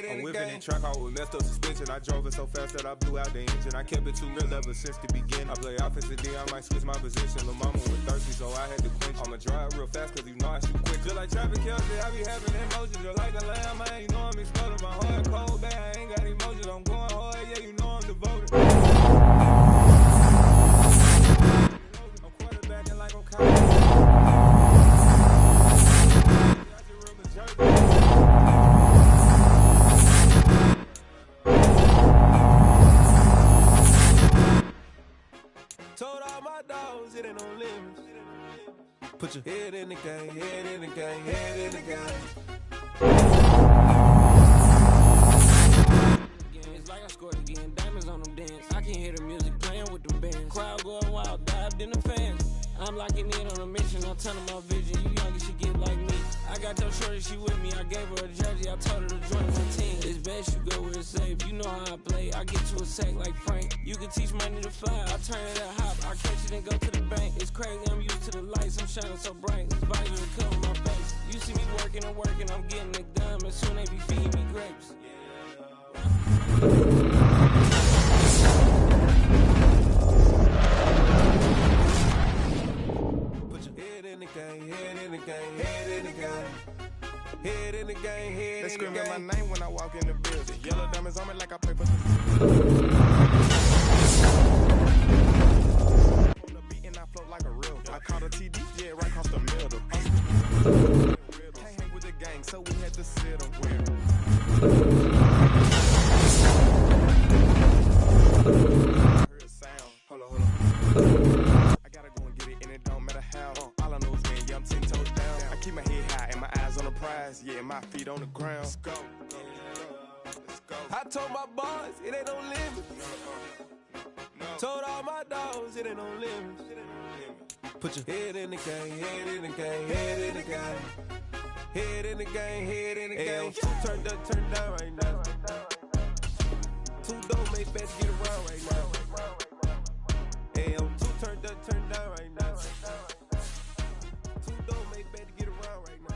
I'm whipping and track out with messed up suspension. I drove it so fast that I blew out the engine. I kept it too real ever since the beginning. I play offensive D, I might switch my position. Lil' mama was thirsty, so I had to quench. I'ma drive real fast, cause you know I shoot quick. Just like traffic Kelsey, I be having emotions. Just like a lamb, man, you know I'm exploding. My heart cold, bad, I ain't got emotions. I'm going hard, yeah, you know I'm devoted. I'm quarterbacking like I'm college. Told all my dogs it ain't no limits. Put your head in the game, head in the game, head in the game. It's like I scored again, diamonds on them dance. I can hear the music playing with them bands. Crowd going wild, dived in the fans. I'm locking in on a mission, I'm telling my vision. You young, you should get like me. I got your shorty, she with me. I gave her a jersey, I told her to join my team. It's best you go where it's safe. You know how I play. I get you a sack like Frank. You can teach money to fly. I turn it at hop. I catch it and go to the bank. It's crazy, I'm used to the lights. I'm shining so bright. This visor to cover my face. You see me working and working, I'm getting it done. And soon they be feeding me grapes. Head in the game, head in the game, head in the game. Head in the game, head in the game. They screaming my name when I walk in the building. Yellow diamonds on me like I play for the on the beat and I float like a real. I caught a TD, yeah, right across the middle. Can't hang with the gang, so we had to sit on where. Heard a sound. Hold on. I gotta go and get it, and it don't matter how. All I know is win, yeah, I'm 10 toes down. I keep my head high and my eyes on the prize. Yeah, my feet on the ground. Let's go. Let's go. I told my boys, it ain't no limit. Told all my dogs, it ain't no limits. Put your head in the game, head in the game, head in the game. Head in the game, head in the game. Turned up, turned down right now. Two dope make bets get around right now. Hey, I'm two turned up, turned down right now. Two dope make bets get around right now.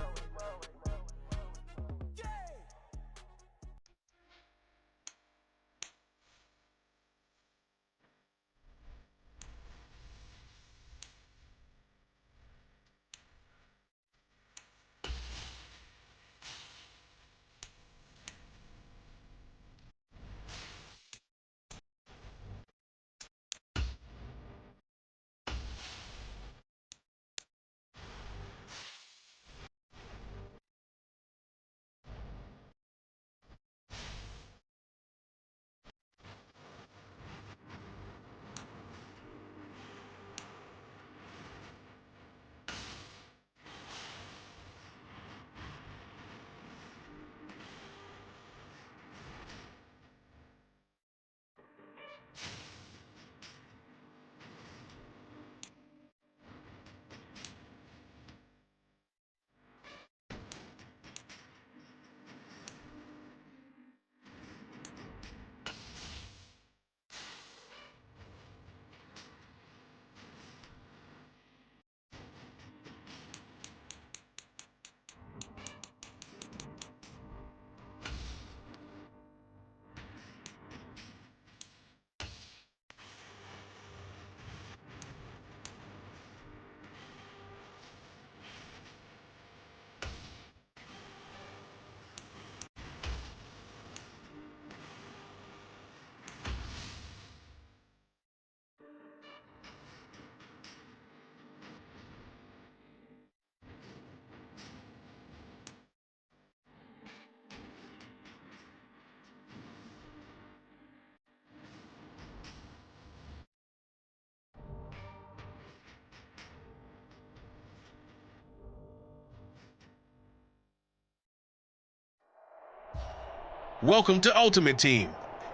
Welcome to Ultimate Team.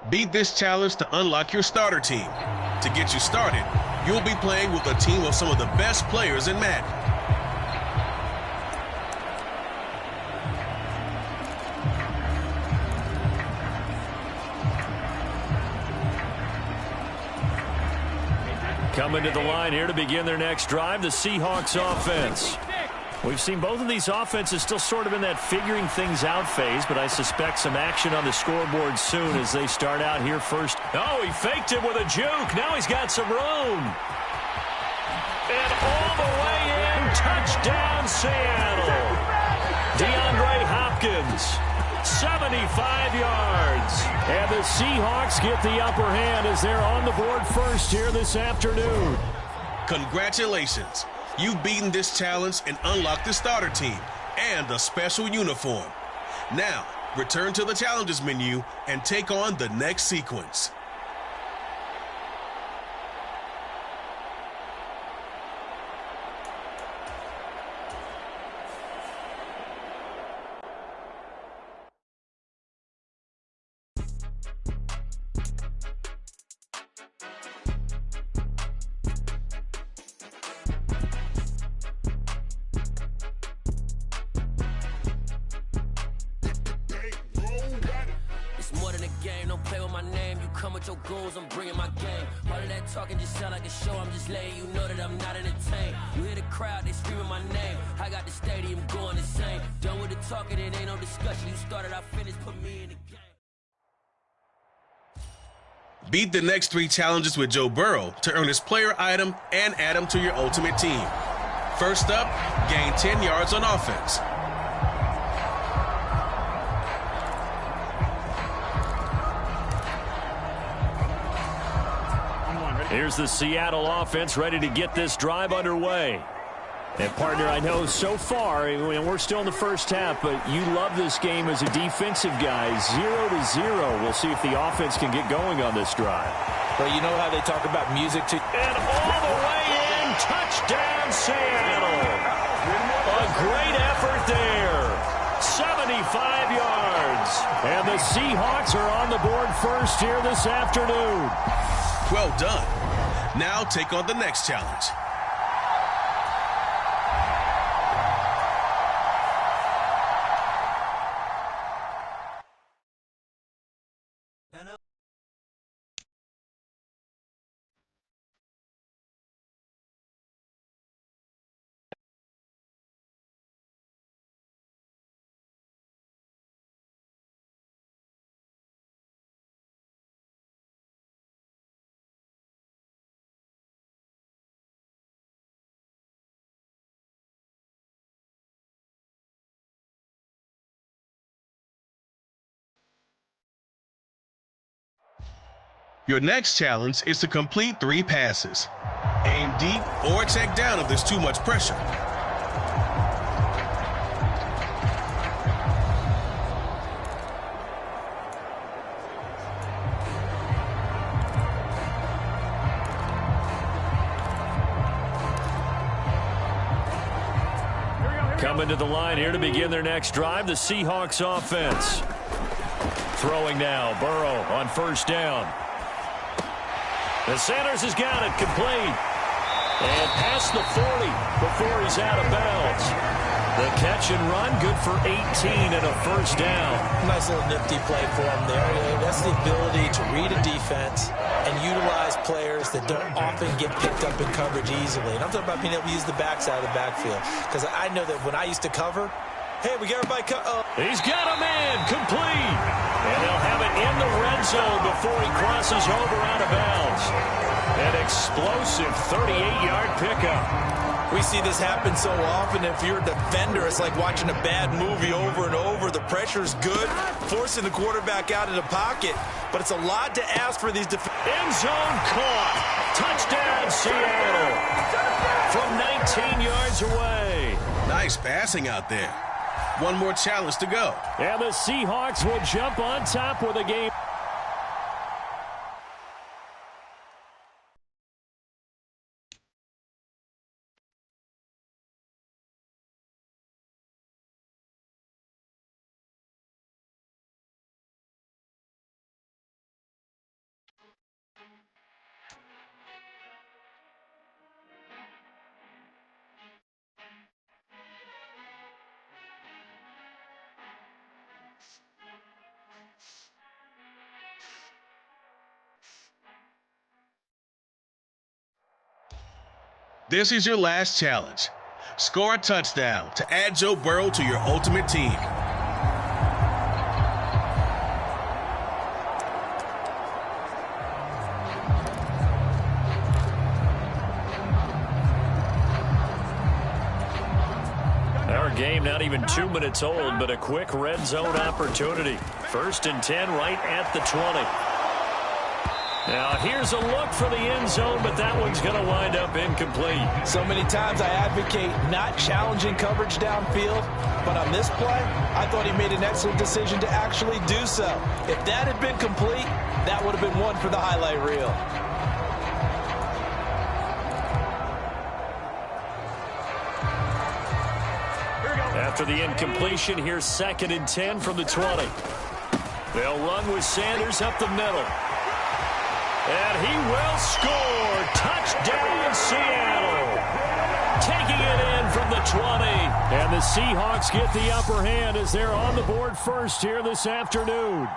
Beat this challenge to unlock your starter team. To get you started, you'll be playing with a team of some of the best players in Madden. Coming to the line here to begin their next drive, the Seahawks offense. We've seen both of these offenses still sort of in that figuring things out phase, but I suspect some action on the scoreboard soon as they start out here first. Oh, he faked it with a juke. Now he's got some room. And all the way in, touchdown Seattle. DeAndre Hopkins, 75 yards. And the Seahawks get the upper hand as they're on the board first here this afternoon. Congratulations. You've beaten this challenge and unlocked the starter team and a special uniform. Now, return to the challenges menu and take on the next sequence. Your goals, I'm bringing my game. All of that talking just sound like a show. I'm just letting you know that I'm not entertained. You hear the crowd, they screaming my name. I got the stadium going insane. Done with the talking, it ain't no discussion. You started, I finished, put me in the game. Beat the next 3 challenges with Joe Burrow to earn his player item and add him to your ultimate team. First up, gain 10 yards on offense. Here's the Seattle offense ready to get this drive underway. And, partner, I know so far, and we're still in the first half, but you love this game as a defensive guy. 0-0. We'll see if the offense can get going on this drive. Well, you know how they talk about music too. And all the way in, touchdown Seattle. A great effort there. 75 yards. And the Seahawks are on the board first here this afternoon. Well done. Now take on the next challenge. Your next challenge is to complete 3 passes. Aim deep or check down if there's too much pressure. Coming to the line here to begin their next drive, the Seahawks offense. Throwing now, Burrow on first down. And Sanders has got it complete. And past the 40 before he's out of bounds. The catch and run, good for 18 and a first down. Nice little nifty play for him there. That's the ability to read a defense and utilize players that don't often get picked up in coverage easily. And I'm talking about being able to use the backside of the backfield. Because I know that when I used to cover, hey, we got everybody He's got him in, complete. And they'll have it in the red zone before he crosses over out of bounds. An explosive 38-yard pickup. We see this happen so often. If you're a defender, it's like watching a bad movie over and over. The pressure's good, forcing the quarterback out of the pocket. But it's a lot to ask for these defenders. End zone caught. Touchdown, Seattle. From 19 yards away. Nice passing out there. One more challenge to go. And the Seahawks will jump on top with a game. This is your last challenge. Score a touchdown to add Joe Burrow to your ultimate team. Our game not even 2 minutes old, but a quick red zone opportunity. 1st and 10 right at the 20. Now here's a look for the end zone, but that one's going to wind up incomplete. So many times I advocate not challenging coverage downfield, but on this play, I thought he made an excellent decision to actually do so. If that had been complete, that would have been one for the highlight reel. After the incompletion, here's 2nd and 10 from the 20. They'll run with Sanders up the middle. And he will score. Touchdown, Seattle. Taking it in from the 20. And the Seahawks get the upper hand as they're on the board first here this afternoon.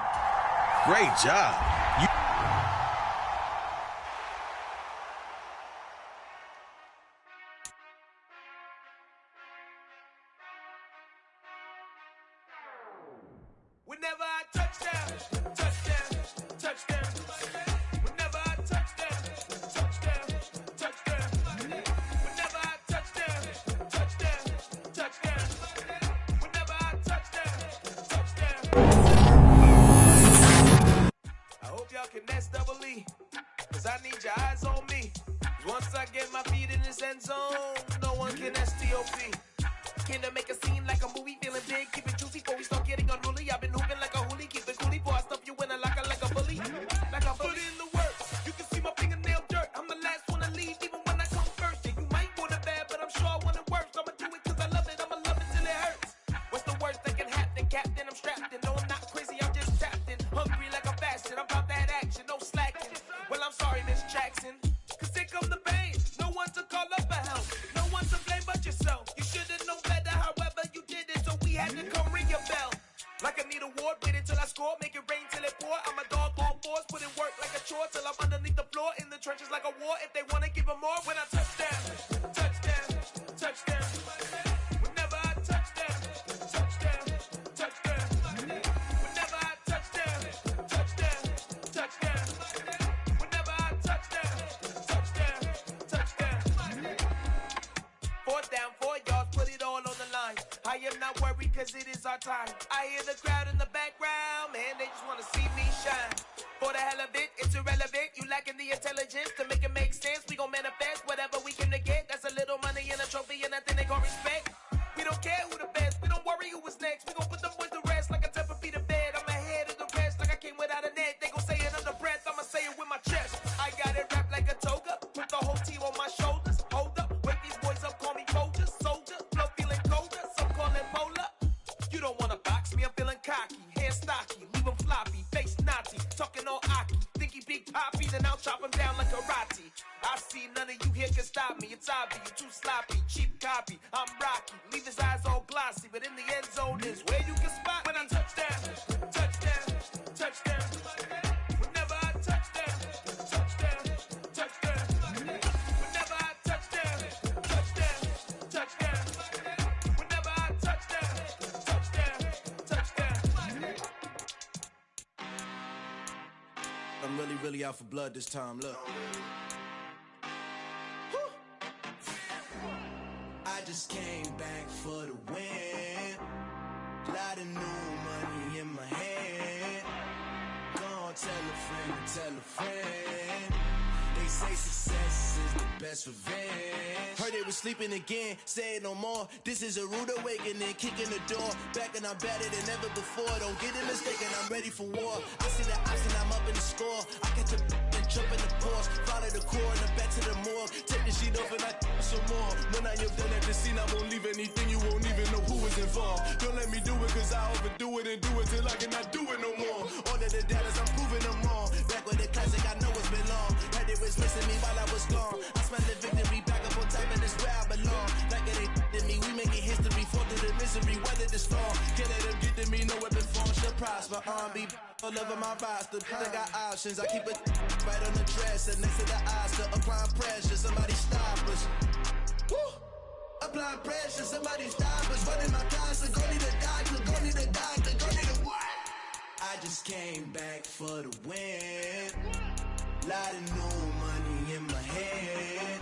Great job. Whenever I touchdown, touchdown, touchdown. Whenever I touchdown, touchdown, touchdown. Whenever I touchdown, touchdown, touchdown. Whenever I touchdown, touchdown. I hope y'all can S-double-E, cause I need your eyes on me. Once I get my feet in this end zone, no one can S-T-O-P. Came to make a scene like a movie, feeling big, keep it juicy before we start getting unruly. I've been hooping like a hoolie, keep it coolie before I stuff you in a locker like a bully. Like I put in the work, you can see my fingernail dirt. I'm the last one to leave, even when I come first. Yeah, you might want it bad, but I'm sure I want it worse. I'ma do it cause I love it, I'ma love it till it hurts. What's the worst that can happen, Captain? I'm strapped in, no I'm not crazy, I'm just tapped in. Hungry like I'm fasting, I'm about that action, no slacking. Well, I'm sorry, Miss Jackson, cause here come the pain. No one to call up for help, no one to blame but yourself. You should've known better, however you did it, so we had to come ring your bell. Like I need a ward, wait until I score, make it rain till it pour. I'm a dog on fours, put in work like a chore till I'm underneath the floor, in the trenches like a war. If they wanna give them more, when I touchdown, touchdown, touchdown. Whenever I touchdown, touchdown, touchdown. Whenever I touchdown, touchdown, touchdown. Whenever I touchdown, touchdown, touchdown. 4th down, 4 yards, put it all on the line. I am not worried cause it is our time. I hear the crowd in the background, man, they just wanna see me shine. For the hell of it, it's irrelevant. You lacking the intelligence to make it make sense. We gon' manifest whatever we came to get. That's a little money and a trophy and nothing they gon' respect. We don't care who the best, we don't worry who was next. We gon' put them boys to rest like a 10 feet of bed. I'm ahead of the rest like I came without a net. They gon' say it under breath, I'ma say it with my chest. I got it wrapped like a toga, put the whole team on my shoulders. Hold up, wake these boys up, call me Folger, soldier. Flow feeling colder, some call it polar. You don't wanna box me, I'm feeling cocky. Hair stocky, leave him floppy, face Nazi. Talking all Aki, think he big poppy, then I'll chop him down like karate. I see none of you here can stop me. It's obvious, you too sloppy, cheap copy. I'm Rocky, leave his eyes all glossy, but in the end zone is where you can spot when I touchdown, touchdown, touchdown. Whenever I touchdown, touchdown, touchdown. Whenever I touchdown, touchdown, touchdown. Whenever I touchdown, touchdown, touchdown. I'm really out for blood this time, look. I just came back for the win. Lot of new money in my hand. Gonna tell a friend to tell a friend. They say success is the best revenge. Heard they was sleeping again, say it no more. This is a rude awakening, kicking the door. Back and I'm better than ever before. Don't get it mistaken, I'm ready for war. I see the option, I'm up in the score. I catch a and jump in the Porsche. Follow the core and the back to the morgue. Take the sheet off and I some more. When I am done at the scene, I won't leave anything. You won't even know who is involved. Don't let me do it cause I overdo it and do it till I cannot do it no more. All of the doubters, I'm proving them wrong. Back with the classic, I know it's been long. Heard they was missing me while I was gone. I smell the victory back up on top and it's where I belong. Like it ain't me, we making history. Fall through the misery, weather let this fall. Can't let them get to me, no weapon form should prosper. Be all over my roster. I got options. I keep it right on the dresser next to the Oscar. Applying pressure, somebody stop us. Woo! Applying pressure, somebody stop us. Running my constant, go need a doctor, go need a doctor, go need a what? I just came back for the win. Lot of new money in my head.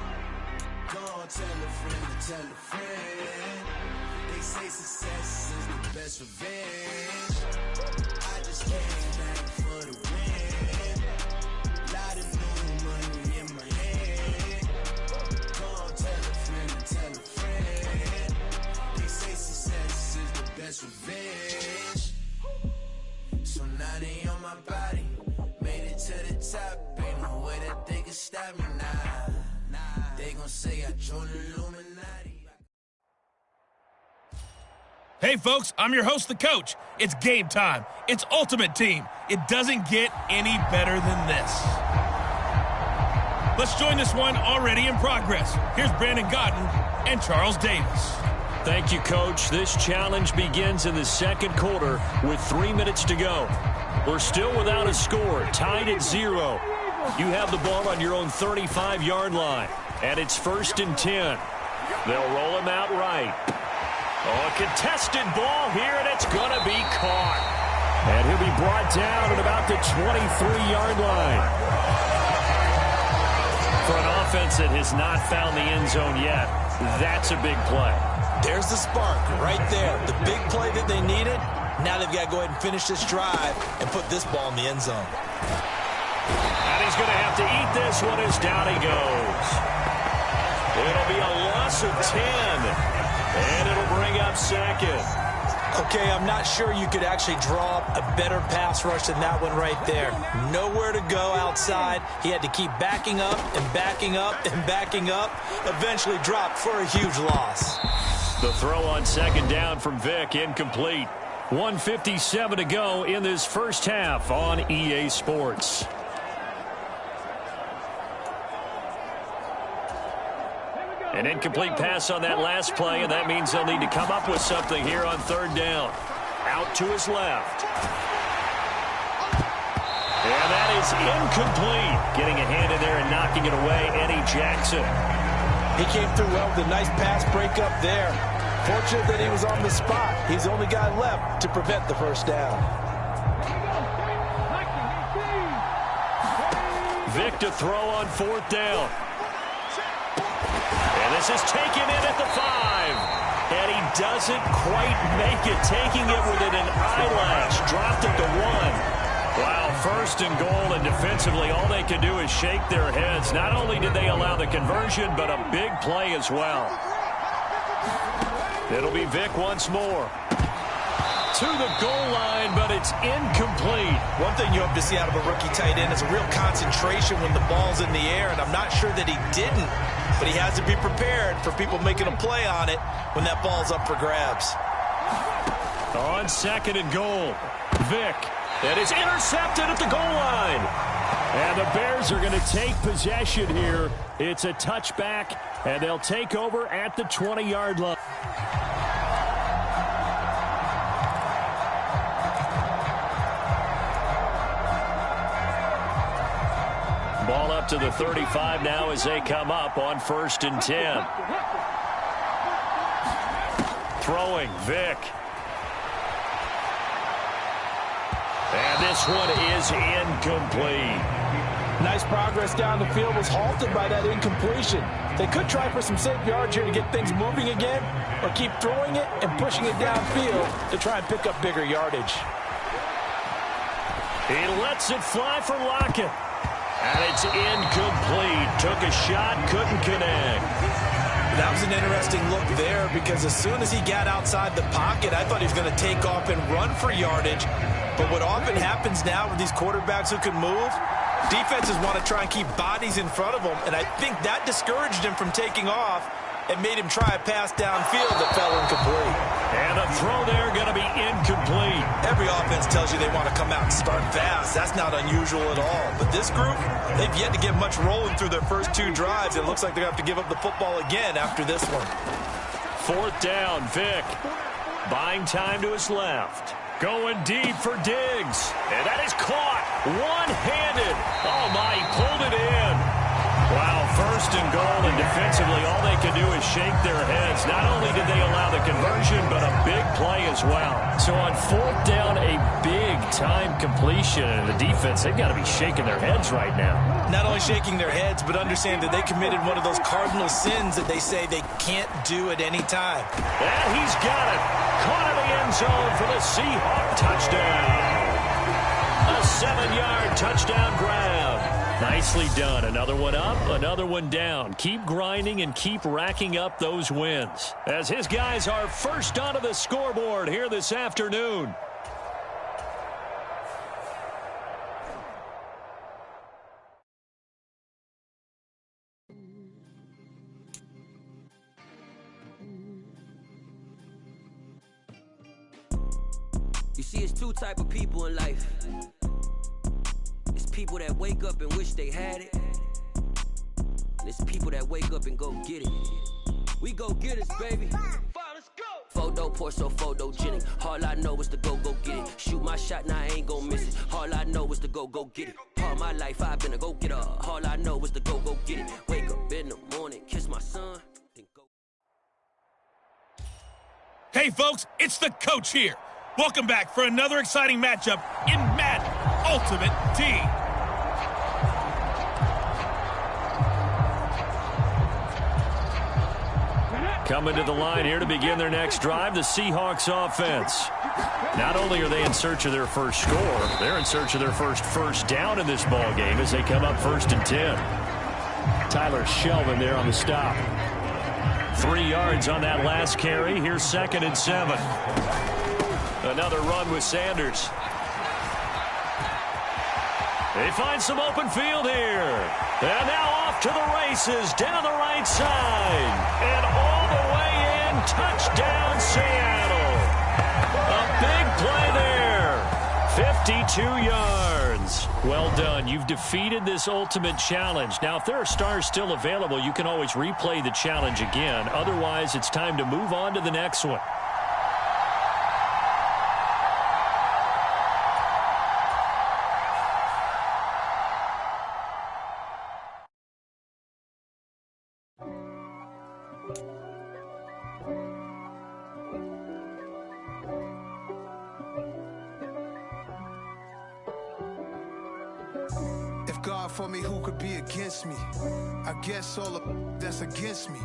Go on, tell a friend to tell a friend. They say success is the best revenge. I just came back for the win. Lot of new money in my head. Go on, tell a friend to tell a friend. They say success is the best revenge. So now they on my body. Made it to the top. Ain't no way that they can stop me now. They gon' say I joined the Illuminati. Hey folks, I'm your host, the coach. It's game time. It's Ultimate Team. It doesn't get any better than this. Let's join this one already in progress. Here's Brandon Godden and Charles Davis. Thank you, Coach. This challenge begins in the second quarter with 3 minutes to go. We're still without a score, tied at 0. You have the ball on your own 35-yard line, and it's 1st and 10. They'll roll him out right. Oh, a contested ball here, and it's going to be caught. And he'll be brought down at about the 23-yard line. For an offense that has not found the end zone yet, that's a big play. There's the spark right there. The big play that they needed. Now they've got to go ahead and finish this drive and put this ball in the end zone. And he's going to have to eat this one as down he goes. It'll be a loss of 10. And it'll bring up second. Okay, I'm not sure you could actually draw up a better pass rush than that one right there. Nowhere to go outside. He had to keep backing up and backing up and backing up. Eventually dropped for a huge loss. The throw on second down from Vic, incomplete. 1:57 to go in this first half on EA Sports. An incomplete pass on that last play, and that means they'll need to come up with something here on third down. Out to his left. And that is incomplete. Getting a hand in there and knocking it away, Eddie Jackson. He came through well with a nice pass breakup there. Fortunate that he was on the spot. He's the only guy left to prevent the first down. Vic to throw on fourth down. And this is taken in at the 5. And he doesn't quite make it, taking it within an eyelash. Dropped it to 1. Wow, 1st and goal, and defensively all they can do is shake their heads. Not only did they allow the conversion, but a big play as well. It'll be Vic once more. To the goal line, but it's incomplete. One thing you hope to see out of a rookie tight end is a real concentration when the ball's in the air, and I'm not sure that he didn't, but he has to be prepared for people making a play on it when that ball's up for grabs. On second and goal, Vic. That is intercepted at the goal line. And the Bears are going to take possession here. It's a touchback, and they'll take over at the 20-yard line. Ball up to the 35 now as they come up on 1st and 10. Throwing, Vic. And this one is incomplete. Nice progress down the field, was halted by that incompletion. They could try for some safe yards here to get things moving again, or keep throwing it and pushing it downfield to try and pick up bigger yardage. He lets it fly for Lockett. And it's incomplete. Took a shot, couldn't connect. That was an interesting look there because as soon as he got outside the pocket, I thought he was going to take off and run for yardage. But what often happens now with these quarterbacks who can move, defenses want to try and keep bodies in front of them, and I think that discouraged him from taking off and made him try a pass downfield that fell incomplete. And a throw there going to be incomplete. Every offense tells you they want to come out and start fast. That's not unusual at all. But this group, they've yet to get much rolling through their first 2 drives. It looks like they're going to have to give up the football again after this one. 4th down, Vic. Buying time to his left. Going deep for Diggs. And that is caught. One-handed. Oh, my, he pulled it in. Wow, first and goal, and defensively all they could do is shake their heads. Not only did they allow the conversion, but a big play as well. So on fourth down, a big-time completion. And the defense, they've got to be shaking their heads right now. Not only shaking their heads, but understand that they committed one of those cardinal sins that they say they can't do at any time. And he's got it. Caught in the end zone for the Seahawk touchdown. A 7-yard touchdown grab. Nicely done. Another one up, another one down. Keep grinding and keep racking up those wins. As his guys are first onto the scoreboard here this afternoon. You see, it's two type of people in life. It's people that wake up and wish they had it. And it's people that wake up and go get it. We go get it, baby. Let's go. Photo pour so photogenic. All I know is to go get it. Shoot my shot, now I ain't gon' miss it. All I know is to go get it. All my life I've been a go-getter. All I know is to go get it. Wake up in the morning, kiss my son, then go. Hey, folks, it's the coach here. Welcome back for another exciting matchup in Madden Ultimate Team. Coming to the line here to begin their next drive, the Seahawks offense. Not only are they in search of their first score, they're in search of their first down in this ball game as they come up 1st and 10. Tyler Shelvin there on the stop. 3 yards on that last carry. Here's 2nd and 7. Another run with Sanders. They find some open field here. And now off to the races down the right side. And all the way in, touchdown Seattle. A big play there. 52 yards. Well done. You've defeated this ultimate challenge. Now, if there are stars still available, you can always replay the challenge again. Otherwise, it's time to move on to the next one. God for me, who could be against me? I guess all of that's against me.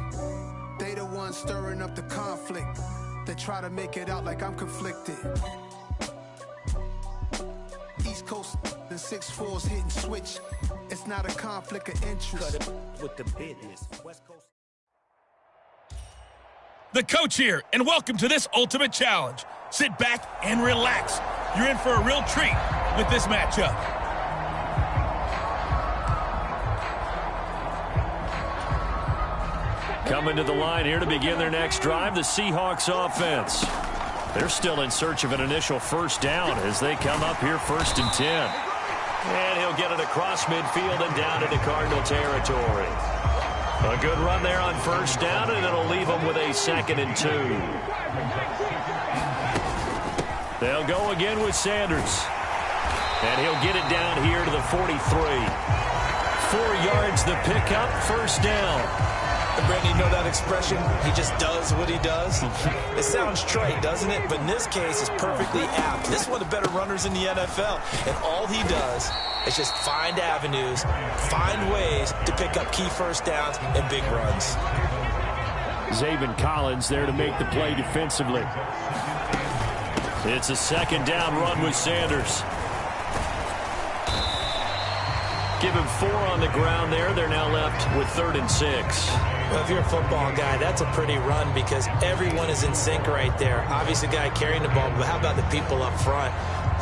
They the ones stirring up the conflict. They try to make it out like I'm conflicted. East Coast and 6'4's hitting switch. It's not a conflict of interest. Cut it with the business. West Coast. The coach here, and welcome to this ultimate challenge. Sit back and relax. You're in for a real treat with this matchup. Coming to the line here to begin their next drive, the Seahawks offense. They're still in search of an initial first down as they come up here 1st and 10. And he'll get it across midfield and down into Cardinal territory. A good run there on first down, and it'll leave them with a 2nd and 2. They'll go again with Sanders. And he'll get it down here to the 43. 4 yards the pickup, first down. Brandon, you know that expression? He just does what he does. It sounds trite, doesn't it? But in this case, it's perfectly apt. This is one of the better runners in the NFL. And all he does is just find avenues, find ways to pick up key first downs and big runs. Zaven Collins there to make the play defensively. It's a 2nd down run with Sanders. Give him 4 on the ground there. They're now left with 3rd and 6. Well, if you're a football guy, that's a pretty run because everyone is in sync right there. Obviously, the guy carrying the ball, but how about the people up front?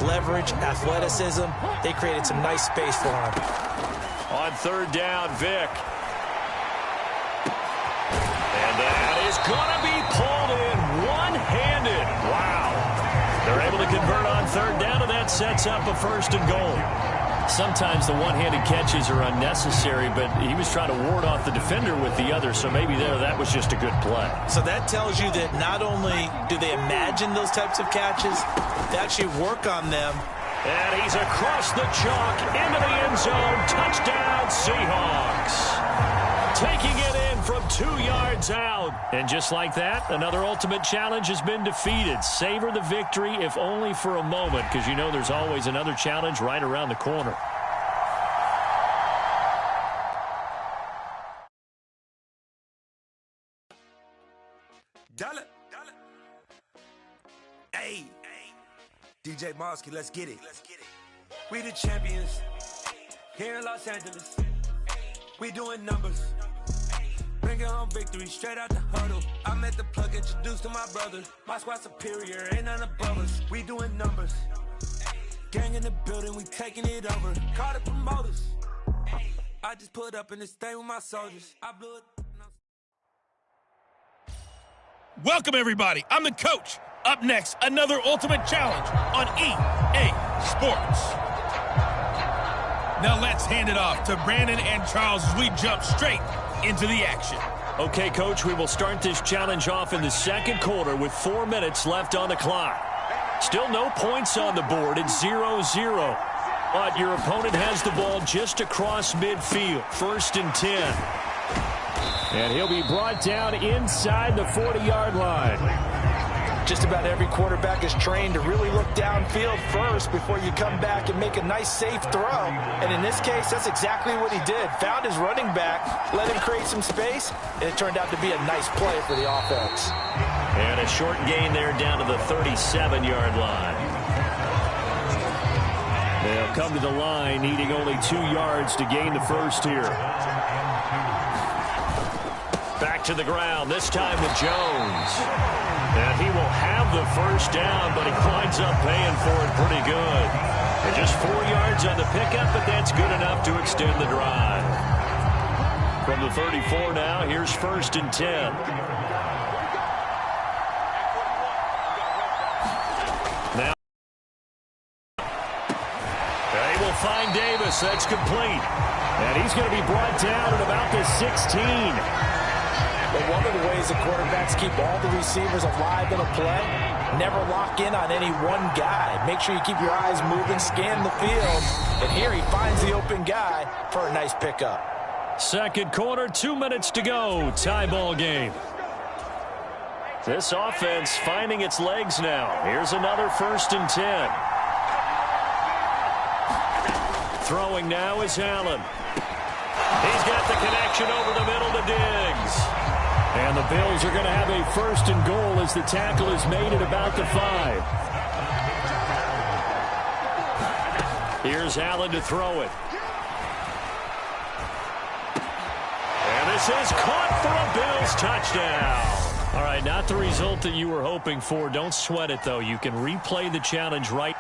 Leverage, athleticism, they created some nice space for him. On 3rd down, Vick. And that is going to be pulled in one-handed. Wow. They're able to convert on 3rd down, and that sets up a 1st and goal. Sometimes the one-handed catches are unnecessary, but he was trying to ward off the defender with the other, so maybe that was just a good play. So that tells you that not only do they imagine those types of catches, they actually work on them. And he's across the chalk into the end zone. Touchdown, Seahawks. Taking it in from 2 yards out. And just like that, another ultimate challenge has been defeated. Savor the victory, if only for a moment, because you know there's always another challenge right around the corner. Dollar. Hey, DJ Mosky, let's get it. We the champions here in Los Angeles. We doing numbers. Bringing home victory straight out the huddle. I met the plug, introduced to my brother. My squad superior, ain't none above us. We doing numbers. Gang in the building, we taking it over. Call the promoters. I just put up in this thing with my soldiers. I blew it. Welcome, everybody. I'm the coach. Up next, another ultimate challenge on EA Sports. Now let's hand it off to Brandon and Charles as we jump straight into the action. Okay, Coach, we will start this challenge off in the second quarter with 4 minutes left on the clock. Still no points on the board. It's 0-0. But your opponent has the ball just across midfield. 1st and 10. And he'll be brought down inside the 40-yard line. Just about every quarterback is trained to really look downfield first before you come back and make a nice, safe throw. And in this case, that's exactly what he did. Found his running back, let him create some space, and it turned out to be a nice play for the offense. And a short gain there down to the 37-yard line. They'll come to the line needing only 2 yards to gain the first here. Back to the ground, this time with Jones. And he will have the first down, but he winds up paying for it pretty good. And just 4 yards on the pickup, but that's good enough to extend the drive. From the 34 now, here's 1st and 10. Now, they will find Davis. That's complete. And he's going to be brought down at about the 16. But one of the ways the quarterbacks keep all the receivers alive in a play, never lock in on any one guy. Make sure you keep your eyes moving, scan the field. And here he finds the open guy for a nice pickup. Second quarter, 2 minutes to go. Tie ball game. This offense finding its legs now. Here's another 1st and 10. Throwing now is Allen. He's got the connection over the middle to Diggs. And the Bills are going to have a 1st and goal as the tackle is made at about the 5. Here's Allen to throw it. And this is caught for a Bills touchdown. All right, not the result that you were hoping for. Don't sweat it, though. You can replay the challenge right